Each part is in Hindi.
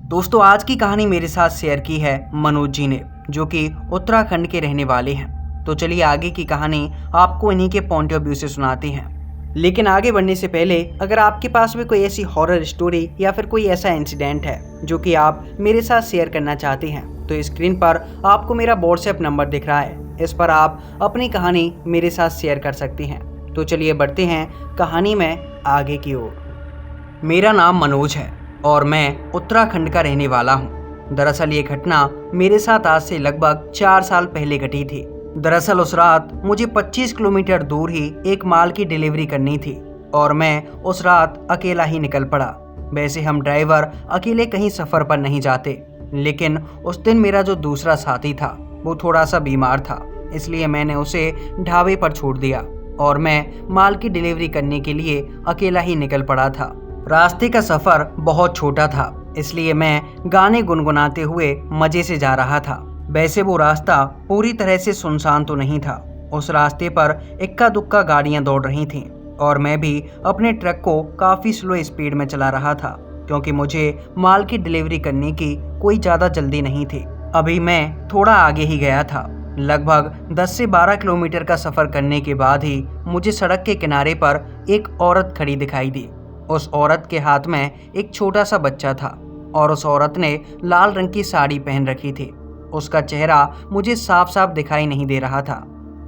दोस्तों आज की कहानी मेरे साथ शेयर की है मनोज जी ने, जो कि उत्तराखंड के रहने वाले हैं। तो चलिए आगे की कहानी आपको इन्हीं के पॉइंट ऑफ व्यू से सुनाते हैं। लेकिन आगे बढ़ने से पहले अगर आपके पास भी कोई ऐसी हॉरर स्टोरी या फिर कोई ऐसा इंसिडेंट है जो कि आप मेरे साथ शेयर करना चाहते हैं, तो स्क्रीन पर आपको मेरा व्हाट्सएप नंबर दिख रहा है। इस पर आप अपनी कहानी मेरे साथ शेयर कर सकते हैं। तो चलिए बढ़ते हैं कहानी में आगे की ओर। मेरा नाम मनोज है और मैं उत्तराखंड का रहने वाला हूँ। दरअसल ये घटना मेरे साथ आज से लगभग 4 साल पहले घटी थी। दरअसल उस रात मुझे 25 किलोमीटर दूर ही एक माल की डिलीवरी करनी थी और मैं उस रात अकेला ही निकल पड़ा। वैसे हम ड्राइवर अकेले कहीं सफ़र पर नहीं जाते, लेकिन उस दिन मेरा जो दूसरा साथी था वो थोड़ा सा बीमार था, इसलिए मैंने उसे ढाबे पर छोड़ दिया और मैं माल की डिलीवरी करने के लिए अकेला ही निकल पड़ा था। रास्ते का सफ़र बहुत छोटा था, इसलिए मैं गाने गुनगुनाते हुए मज़े से जा रहा था। वैसे वो रास्ता पूरी तरह से सुनसान तो नहीं था। उस रास्ते पर इक्का दुक्का गाड़ियां दौड़ रही थीं और मैं भी अपने ट्रक को काफ़ी स्लो स्पीड में चला रहा था, क्योंकि मुझे माल की डिलीवरी करने की कोई ज़्यादा जल्दी नहीं थी। अभी मैं थोड़ा आगे ही गया था। लगभग 10 से 12 किलोमीटर का सफ़र करने के बाद ही मुझे सड़क के किनारे पर एक औरत खड़ी दिखाई दी। उस औरत के हाथ में एक छोटा सा बच्चा था और उस औरत ने लाल रंग की साड़ी पहन रखी थी। उसका चेहरा मुझे साफ साफ दिखाई नहीं दे रहा था,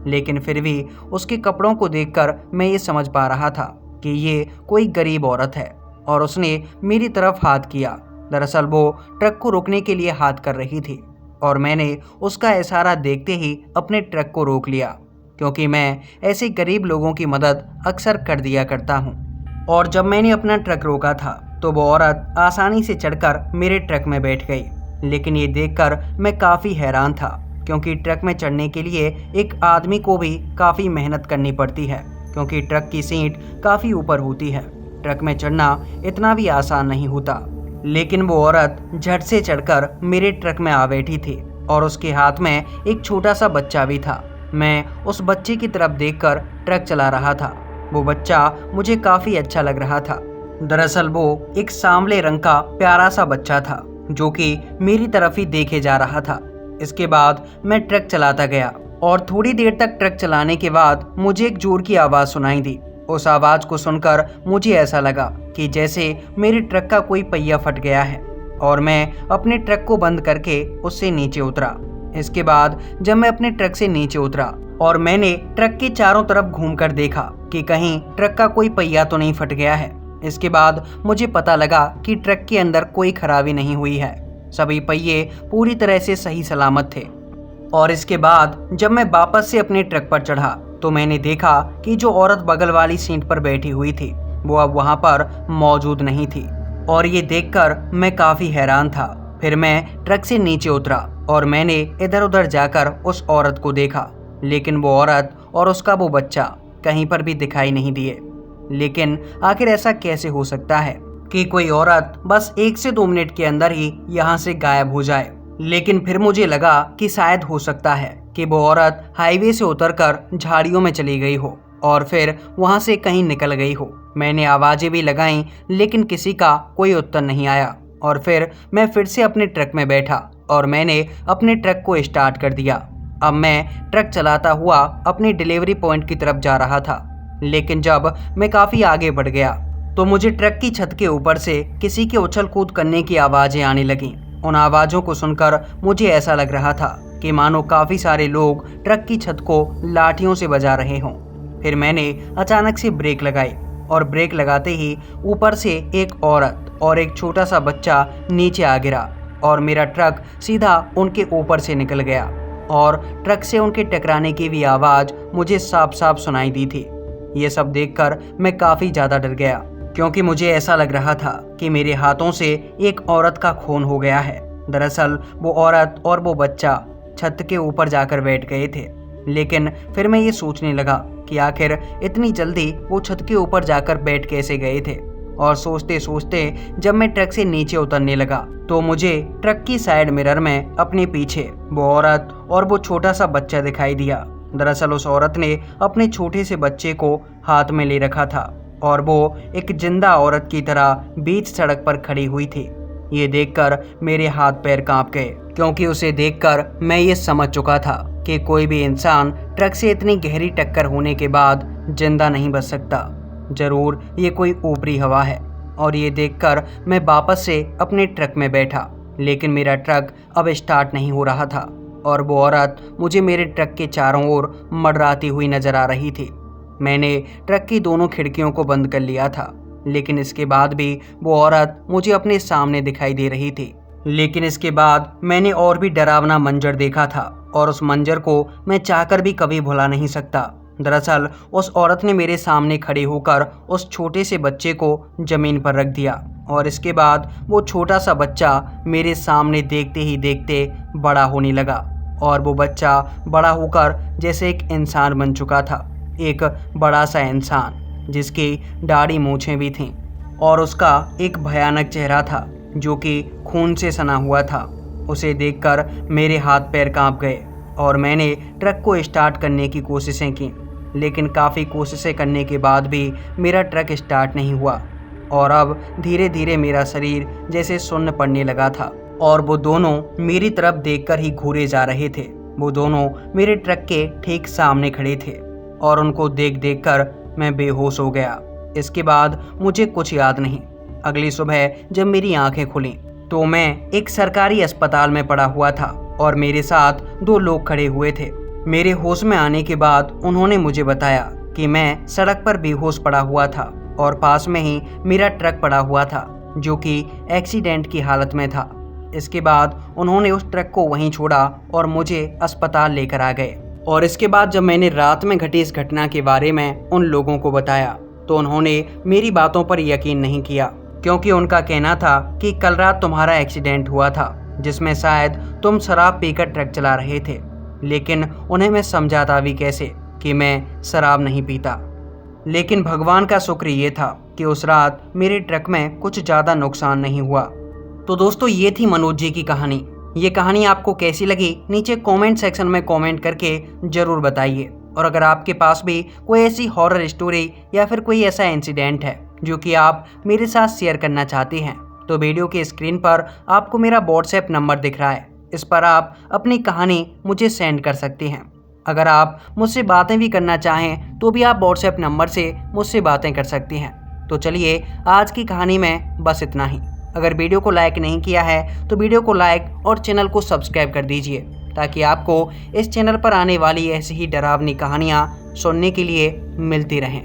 लेकिन फिर भी उसके कपड़ों को देखकर मैं ये समझ पा रहा था कि ये कोई गरीब औरत है और उसने मेरी तरफ हाथ किया। दरअसल वो ट्रक को रोकने के लिए हाथ कर रही थी और मैंने उसका इशारा देखते ही अपने ट्रक को रोक लिया, क्योंकि मैं ऐसे गरीब लोगों की मदद अक्सर कर दिया करता हूँ। और जब मैंने अपना ट्रक रोका था तो वो औरत आसानी से चढ़कर मेरे ट्रक में बैठ गई। लेकिन ये देखकर मैं काफ़ी हैरान था, क्योंकि ट्रक में चढ़ने के लिए एक आदमी को भी काफ़ी मेहनत करनी पड़ती है, क्योंकि ट्रक की सीट काफ़ी ऊपर होती है। ट्रक में चढ़ना इतना भी आसान नहीं होता। लेकिन वो औरत झट से चढ़कर मेरे ट्रक में आ बैठी थी और उसके हाथ में एक छोटा सा बच्चा भी था। मैं उस बच्चे की तरफ देखकर ट्रक चला रहा था। वो बच्चा मुझे काफ़ी अच्छा लग रहा था। दरअसल वो एक सांवले रंग का प्यारा सा बच्चा था जो कि मेरी तरफ ही देखे जा रहा था। इसके बाद मैं ट्रक चलाता गया और थोड़ी देर तक ट्रक चलाने के बाद मुझे एक जोर की आवाज़ सुनाई दी। उस आवाज़ को सुनकर मुझे ऐसा लगा कि जैसे मेरे ट्रक का कोई पहिया फट गया है और मैं अपने ट्रक को बंद करके उससे नीचे उतरा। इसके बाद जब मैं अपने ट्रक से नीचे उतरा और मैंने ट्रक के चारों तरफ घूमकर देखा कि कहीं ट्रक का कोई पहिया तो नहीं फट गया है। इसके बाद मुझे पता लगा कि ट्रक के अंदर कोई खराबी नहीं हुई है, सभी पहिए पूरी तरह से सही सलामत थे। और इसके बाद जब मैं वापस से अपने ट्रक पर चढ़ा तो मैंने देखा कि जो औरत बगल वाली सीट पर बैठी हुई थी वो अब वहाँ पर मौजूद नहीं थी, और ये देखकर मैं काफ़ी हैरान था। फिर मैं ट्रक से नीचे उतरा और मैंने इधर उधर जाकर उस औरत को देखा, लेकिन वो औरत और उसका वो बच्चा कहीं पर भी दिखाई नहीं दिए। लेकिन आखिर ऐसा कैसे हो सकता है कि कोई औरत बस 1 से 2 मिनट के अंदर ही यहाँ से गायब हो जाए। लेकिन फिर मुझे लगा कि शायद हो सकता है कि वो औरत हाईवे से उतरकर झाड़ियों में चली गई हो और फिर वहाँ से कहीं निकल गई हो। मैंने आवाज़ें भी लगाईं, लेकिन किसी का कोई उत्तर नहीं आया। और फिर मैं फिर से अपने ट्रक में बैठा और मैंने अपने ट्रक को स्टार्ट कर दिया। अब मैं ट्रक चलाता हुआ अपनी डिलीवरी पॉइंट की तरफ जा रहा था। लेकिन जब मैं काफ़ी आगे बढ़ गया तो मुझे ट्रक की छत के ऊपर से किसी के उछल कूद करने की आवाज़ें आने लगीं। उन आवाज़ों को सुनकर मुझे ऐसा लग रहा था कि मानो काफ़ी सारे लोग ट्रक की छत को लाठियों से बजा रहे हों। फिर मैंने अचानक से ब्रेक लगाई और ब्रेक लगाते ही ऊपर से एक औरत और एक छोटा सा बच्चा नीचे आ गिरा और मेरा ट्रक सीधा उनके ऊपर से निकल गया और ट्रक से उनके टकराने की भी आवाज़ मुझे साफ साफ सुनाई दी थी। ये सब देखकर मैं काफ़ी ज़्यादा डर गया, क्योंकि मुझे ऐसा लग रहा था कि मेरे हाथों से एक औरत का खून हो गया है। दरअसल वो औरत और वो बच्चा छत के ऊपर जाकर बैठ गए थे। लेकिन फिर मैं ये सोचने लगा कि आखिर इतनी जल्दी वो छत के ऊपर जाकर बैठ कैसे गए थे। और सोचते सोचते जब मैं ट्रक से नीचे उतरने लगा तो मुझे ट्रक की साइड मिरर में अपने पीछे वो औरत और वो छोटा सा बच्चा दिखाई दिया। दरअसल उस औरत ने अपने छोटे से बच्चे को हाथ में ले रखा था और वो एक जिंदा औरत की तरह बीच सड़क पर खड़ी हुई थी। ये देखकर मेरे हाथ पैर कांप गए, क्योंकि उसे देखकर मैं ये समझ चुका था कि कोई भी इंसान ट्रक से इतनी गहरी टक्कर होने के बाद जिंदा नहीं बच सकता। जरूर ये कोई ऊपरी हवा है। और ये देखकर मैं वापस से अपने ट्रक में बैठा, लेकिन मेरा ट्रक अब स्टार्ट नहीं हो रहा था और वो औरत मुझे मेरे ट्रक के चारों ओर मंडराती हुई नजर आ रही थी। मैंने ट्रक की दोनों खिड़कियों को बंद कर लिया था, लेकिन इसके बाद भी वो औरत मुझे अपने सामने दिखाई दे रही थी। लेकिन इसके बाद मैंने और भी डरावना मंजर देखा था और उस मंजर को मैं चाहकर भी कभी भुला नहीं सकता। दरअसल उस औरत ने मेरे सामने खड़े होकर उस छोटे से बच्चे को जमीन पर रख दिया और इसके बाद वो छोटा सा बच्चा मेरे सामने देखते ही देखते बड़ा होने लगा और वो बच्चा बड़ा होकर जैसे एक इंसान बन चुका था, एक बड़ा सा इंसान जिसकी दाढ़ी मूछें भी थीं और उसका एक भयानक चेहरा था जो कि खून से सना हुआ था। उसे देखकर मेरे हाथ पैर कांप गए और मैंने ट्रक को स्टार्ट करने की कोशिशें की, लेकिन काफ़ी कोशिशें करने के बाद भी मेरा ट्रक स्टार्ट नहीं हुआ और अब धीरे धीरे मेरा शरीर जैसे सुन्न पड़ने लगा था और वो दोनों मेरी तरफ देखकर ही घूरे जा रहे थे। वो दोनों मेरे ट्रक के ठीक सामने खड़े थे और उनको देख देख कर मैं बेहोश हो गया। इसके बाद मुझे कुछ याद नहीं। अगली सुबह जब मेरी आंखें खुलीं तो मैं एक सरकारी अस्पताल में पड़ा हुआ था और मेरे साथ 2 लोग खड़े हुए थे। मेरे होश में आने के बाद उन्होंने मुझे बताया कि मैं सड़क पर बेहोश पड़ा हुआ था और पास में ही मेरा ट्रक पड़ा हुआ था जो कि एक्सीडेंट की हालत में था। इसके बाद उन्होंने उस ट्रक को वहीं छोड़ा और मुझे अस्पताल लेकर आ गए। और इसके बाद जब मैंने रात में घटी इस घटना के बारे में उन लोगों को बताया तो उन्होंने मेरी बातों पर यकीन नहीं किया, क्योंकि उनका कहना था कि कल रात तुम्हारा एक्सीडेंट हुआ था जिसमें शायद तुम शराब पीकर ट्रक चला रहे थे। लेकिन उन्हें मैं समझाता भी कैसे कि मैं शराब नहीं पीता। लेकिन भगवान का शुक्र ये था कि उस रात मेरे ट्रक में कुछ ज़्यादा नुकसान नहीं हुआ। तो दोस्तों, ये थी मनोज जी की कहानी। ये कहानी आपको कैसी लगी नीचे कमेंट सेक्शन में कमेंट करके ज़रूर बताइए। और अगर आपके पास भी कोई ऐसी हॉरर स्टोरी या फिर कोई ऐसा इंसिडेंट है जो कि आप मेरे साथ शेयर करना चाहते हैं तो वीडियो के स्क्रीन पर आपको मेरा व्हाट्सएप नंबर दिख रहा है, इस पर आप अपनी कहानी मुझे सेंड कर सकते हैं। अगर आप मुझसे बातें भी करना चाहें तो भी आप व्हाट्सएप नंबर से मुझसे बातें कर सकते हैं। तो चलिए, आज की कहानी में बस इतना ही। अगर वीडियो को लाइक नहीं किया है तो वीडियो को लाइक और चैनल को सब्सक्राइब कर दीजिए, ताकि आपको इस चैनल पर आने वाली ऐसी ही डरावनी कहानियाँ सुनने के लिए मिलती रहें।